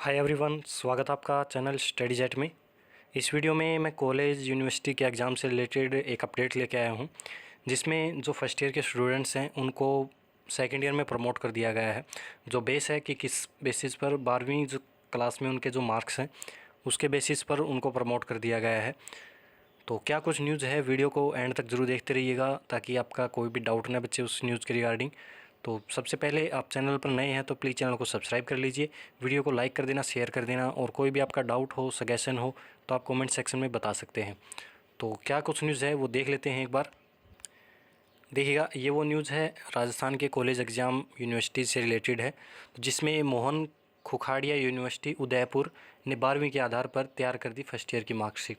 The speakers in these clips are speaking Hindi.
हाय एवरीवन, स्वागत है आपका चैनल स्टडी जेट में। इस वीडियो में मैं कॉलेज यूनिवर्सिटी के एग्ज़ाम से रिलेटेड एक अपडेट लेके आया हूँ, जिसमें जो फर्स्ट ईयर के स्टूडेंट्स हैं उनको सेकंड ईयर में प्रमोट कर दिया गया है। जो बेस है कि किस बेसिस पर 12वीं जो क्लास में उनके जो मार्क्स हैं उसके बेसिस पर उनको प्रमोट कर दिया गया है। तो क्या कुछ न्यूज़ है, वीडियो को एंड तक ज़रूर देखते रहिएगा ताकि आपका कोई भी डाउट ना बचे उस न्यूज़ के रिगार्डिंग। तो सबसे पहले आप चैनल पर नए हैं तो प्लीज़ चैनल को सब्सक्राइब कर लीजिए, वीडियो को लाइक कर देना, शेयर कर देना, और कोई भी आपका डाउट हो, सजेशन हो तो आप कमेंट सेक्शन में बता सकते हैं। तो क्या कुछ न्यूज़ है वो देख लेते हैं एक बार। देखिएगा, ये वो न्यूज़ है राजस्थान के कॉलेज एग्ज़ाम यूनिवर्सिटी से रिलेटेड है, जिसमें मोहन खुखाड़िया यूनिवर्सिटी उदयपुर ने 12वीं के आधार पर तैयार कर दी फर्स्ट ईयर की मार्कशीट।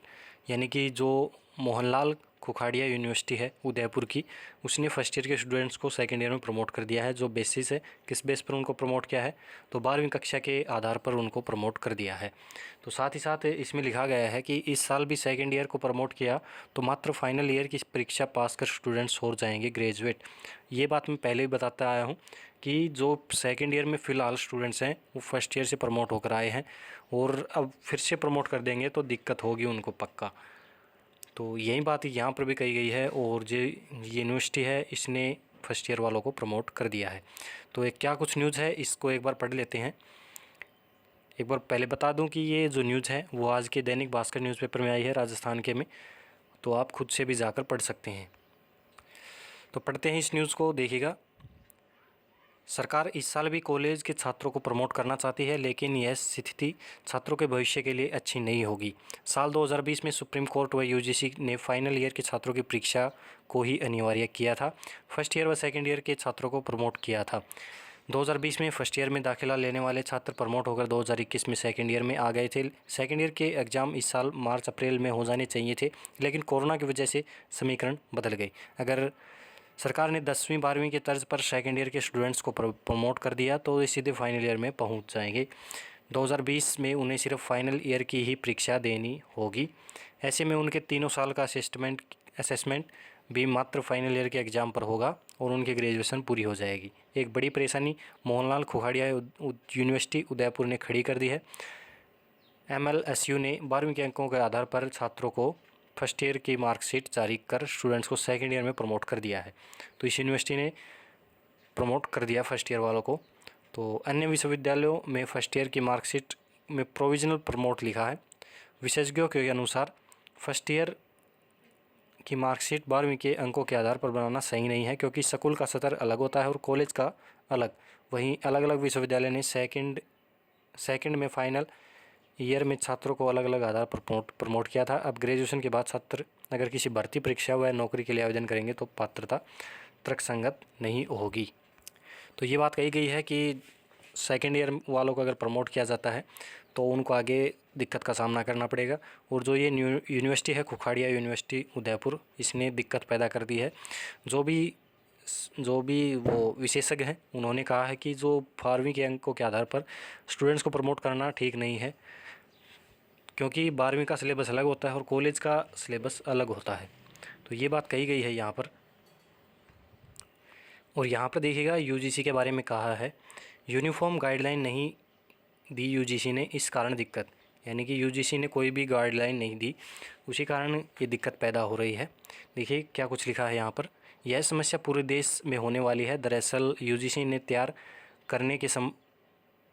यानी कि जो मोहनलाल खुखाड़िया यूनिवर्सिटी है उदयपुर की, उसने फर्स्ट ईयर के स्टूडेंट्स को सेकंड ईयर में प्रमोट कर दिया है। जो बेसिस है, किस बेस पर उनको प्रमोट किया है, तो 12वीं कक्षा के आधार पर उनको प्रमोट कर दिया है। तो साथ ही साथ इसमें लिखा गया है कि इस साल भी सेकंड ईयर को प्रमोट किया तो मात्र फाइनल ईयर की परीक्षा पास कर स्टूडेंट्स हो जाएंगे ग्रेजुएट। ये बात मैं पहले ही बताता आया हूँ कि जो सेकंड ईयर में फ़िलहाल स्टूडेंट्स हैं वो फर्स्ट ईयर से प्रमोट होकर आए हैं, और अब फिर से प्रमोट कर देंगे तो दिक्कत होगी उनको पक्का। तो यही बात यहाँ पर भी कही गई है, और जो यूनिवर्सिटी है इसने फर्स्ट ईयर वालों को प्रमोट कर दिया है। तो एक क्या कुछ न्यूज़ है इसको एक बार पढ़ लेते हैं। एक बार पहले बता दूं कि ये जो न्यूज़ है वो आज के दैनिक भास्कर न्यूज़पेपर में आई है राजस्थान के में, तो आप खुद से भी जाकर पढ़ सकते हैं। तो पढ़ते हैं इस न्यूज़ को, देखिएगा। सरकार इस साल भी कॉलेज के छात्रों को प्रमोट करना चाहती है, लेकिन यह स्थिति छात्रों के भविष्य के लिए अच्छी नहीं होगी। साल 2020 में सुप्रीम कोर्ट व यूजीसी ने फाइनल ईयर के छात्रों की परीक्षा को ही अनिवार्य किया था। फर्स्ट ईयर व सेकेंड ईयर के छात्रों को प्रमोट किया था। 2020 में फर्स्ट ईयर में दाखिला लेने वाले छात्र प्रमोट होकर 2021 में सेकेंड ईयर में आ गए थे। सेकेंड ईयर के एग्ज़ाम इस साल मार्च अप्रैल में हो जाने चाहिए थे, लेकिन कोरोना की वजह से समीकरण बदल गए। अगर सरकार ने 10वीं 12वीं के तर्ज पर सेकेंड ईयर के स्टूडेंट्स को प्रमोट कर दिया तो ये सीधे फाइनल ईयर में पहुंच जाएंगे। 2020 में उन्हें सिर्फ फाइनल ईयर की ही परीक्षा देनी होगी। ऐसे में उनके तीनों साल का असेसमेंट भी मात्र फाइनल ईयर के एग्ज़ाम पर होगा और उनकी ग्रेजुएशन पूरी हो जाएगी। एक बड़ी परेशानी मोहनलाल खुखाड़िया यूनिवर्सिटी उदयपुर ने खड़ी कर दी है। MLSU ने 12वीं के अंकों के आधार पर छात्रों को फर्स्ट ईयर की मार्कशीट जारी कर स्टूडेंट्स को सेकेंड ईयर में प्रमोट कर दिया है। तो इस यूनिवर्सिटी ने प्रमोट कर दिया फर्स्ट ईयर वालों को। तो अन्य विश्वविद्यालयों में फर्स्ट ईयर की मार्कशीट में प्रोविजनल प्रमोट लिखा है। विशेषज्ञों के अनुसार फर्स्ट ईयर की मार्कशीट 12वीं के अंकों के आधार पर बनाना सही नहीं है, क्योंकि स्कूल का स्तर अलग होता है और कॉलेज का अलग। वहीं अलग अलग विश्वविद्यालय ने सेकेंड में फाइनल ईयर में छात्रों को अलग अलग आधार पर प्रमोट किया था। अब ग्रेजुएशन के बाद छात्र अगर किसी भर्ती परीक्षा व नौकरी के लिए आवेदन करेंगे तो पात्रता तर्कसंगत नहीं होगी। तो ये बात कही गई है कि सेकेंड ईयर वालों को अगर प्रमोट किया जाता है तो उनको आगे दिक्कत का सामना करना पड़ेगा। और जो ये यूनिवर्सिटी है खुखाड़िया यूनिवर्सिटी उदयपुर, इसने दिक्कत पैदा कर दी है। जो भी वो विशेषज्ञ हैं उन्होंने कहा है कि जो 12वीं के अंकों के आधार पर स्टूडेंट्स को प्रमोट करना ठीक नहीं है, क्योंकि 12वीं का सिलेबस अलग होता है और कॉलेज का सिलेबस अलग होता है। तो ये बात कही गई है यहाँ पर। और यहाँ पर देखिएगा, यूजीसी के बारे में कहा है, यूनिफॉर्म गाइडलाइन नहीं दी यूजीसी ने, इस कारण दिक्कत। यानी कि यूजीसी ने कोई भी गाइडलाइन नहीं दी, उसी कारण ये दिक्कत पैदा हो रही है। देखिए क्या कुछ लिखा है यहाँ पर। यह समस्या पूरे देश में होने वाली है। दरअसल यूजीसी ने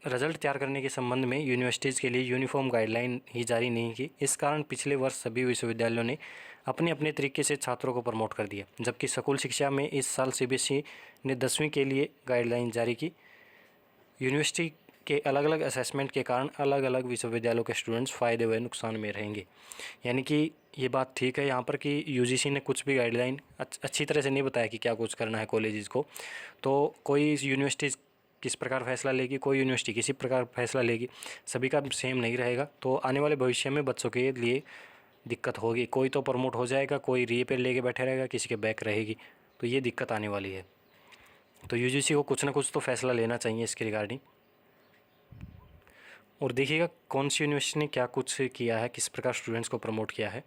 रिजल्ट तैयार करने के संबंध में यूनिवर्सिटीज़ के लिए यूनिफॉर्म गाइडलाइन ही जारी नहीं की। इस कारण पिछले वर्ष सभी विश्वविद्यालयों ने अपने अपने तरीके से छात्रों को प्रमोट कर दिया, जबकि स्कूल शिक्षा में इस साल सीबीएसई ने 10वीं के लिए गाइडलाइन जारी की। यूनिवर्सिटी के अलग अलग असेसमेंट के कारण अलग अलग विश्वविद्यालयों के स्टूडेंट्स फ़ायदे व नुकसान में रहेंगे। यानी कि ये बात ठीक है यहाँ पर कि यूजीसी ने कुछ भी गाइडलाइन अच्छी तरह से नहीं बताया कि क्या कुछ करना है कॉलेजेस को। तो कोई यूनिवर्सिटी किस प्रकार फैसला लेगी, कोई यूनिवर्सिटी किसी प्रकार फैसला लेगी, सभी का सेम नहीं रहेगा। तो आने वाले भविष्य में बच्चों के लिए दिक्कत होगी। कोई तो प्रमोट हो जाएगा, कोई री पे लेके बैठे रहेगा, किसी के बैक रहेगी। तो ये दिक्कत आने वाली है। तो यूजीसी को कुछ ना कुछ तो फैसला लेना चाहिए इसके रिगार्डिंग। और देखिएगा कौन सी यूनिवर्सिटी ने क्या कुछ किया है, किस प्रकार स्टूडेंट्स को प्रमोट किया है।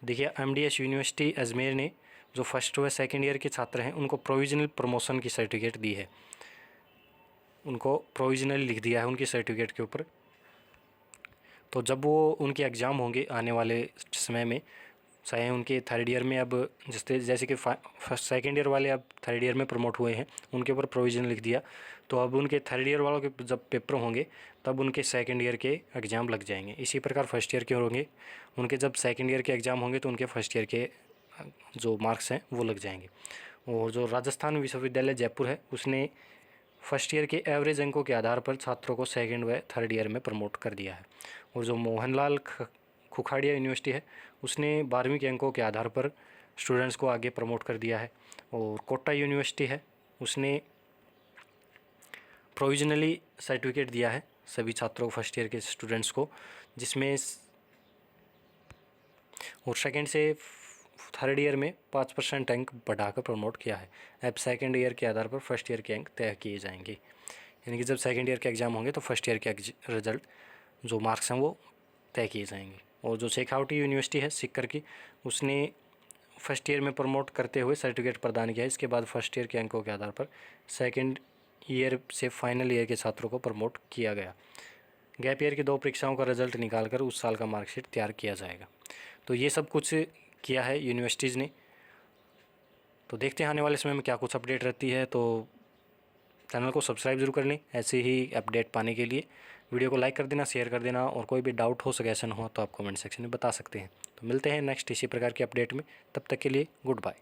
देखिए, MDS यूनिवर्सिटी अजमेर ने जो फर्स्ट व सेकेंड ईयर के छात्र हैं उनको प्रोविजनल प्रमोशन की सर्टिफिकेट दी है। उनको प्रोविजनल लिख दिया है उनकी सर्टिफिकेट के ऊपर। तो जब वो उनके एग्ज़ाम होंगे आने वाले समय में, चाहे उनके थर्ड ईयर में, अब जैसे कि फर्स्ट सेकेंड ईयर वाले अब थर्ड ईयर में प्रमोट हुए हैं, उनके ऊपर प्रोविज़न लिख दिया, तो अब उनके थर्ड ईयर वालों के जब पेपर होंगे तब उनके सेकेंड ईयर के एग्ज़ाम लग जाएंगे। इसी प्रकार फर्स्ट ईयर के होंगे, उनके जब सेकेंड ईयर के एग्ज़ाम होंगे तो उनके फर्स्ट ईयर के जो मार्क्स हैं वो लग जाएंगे। और जो राजस्थान विश्वविद्यालय जयपुर है, उसने फर्स्ट ईयर के एवरेज अंकों के आधार पर छात्रों को सेकेंड व थर्ड ईयर में प्रमोट कर दिया है। और जो मोहनलाल खुखाड़िया यूनिवर्सिटी है, उसने 12वीं के अंकों के आधार पर स्टूडेंट्स को आगे प्रमोट कर दिया है। और कोटा यूनिवर्सिटी है, उसने प्रोविजनली सर्टिफिकेट दिया है सभी छात्रों को, फर्स्ट ईयर के स्टूडेंट्स को, जिसमें और सेकेंड से थर्ड ईयर में 5% अंक बढ़ाकर प्रमोट किया है। अब सेकेंड ईयर के आधार पर फर्स्ट ईयर के अंक तय किए जाएंगे, यानी कि जब सेकेंड ईयर के एग्ज़ाम होंगे तो फर्स्ट ईयर के रिजल्ट जो मार्क्स हैं वो तय किए जाएंगे। और जो शेखावटी यूनिवर्सिटी है सिक्कर की, उसने फर्स्ट ईयर में प्रमोट करते हुए सर्टिफिकेट प्रदान किया है। इसके बाद फर्स्ट ईयर के अंकों के आधार पर सेकेंड ईयर से फाइनल ईयर के छात्रों को प्रमोट किया गया। गैप ईयर की 2 परीक्षाओं का रिजल्ट निकालकर उस साल का मार्कशीट तैयार किया जाएगा। तो ये सब कुछ किया है यूनिवर्सिटीज़ ने। तो देखते हैं आने वाले समय में क्या कुछ अपडेट रहती है। तो चैनल को सब्सक्राइब जरूर कर लें ऐसे ही अपडेट पाने के लिए। वीडियो को लाइक कर देना, शेयर कर देना, और कोई भी डाउट हो, सजेशन हो तो आप कमेंट सेक्शन में बता सकते हैं। तो मिलते हैं नेक्स्ट इसी प्रकार के अपडेट में, तब तक के लिए गुड बाय।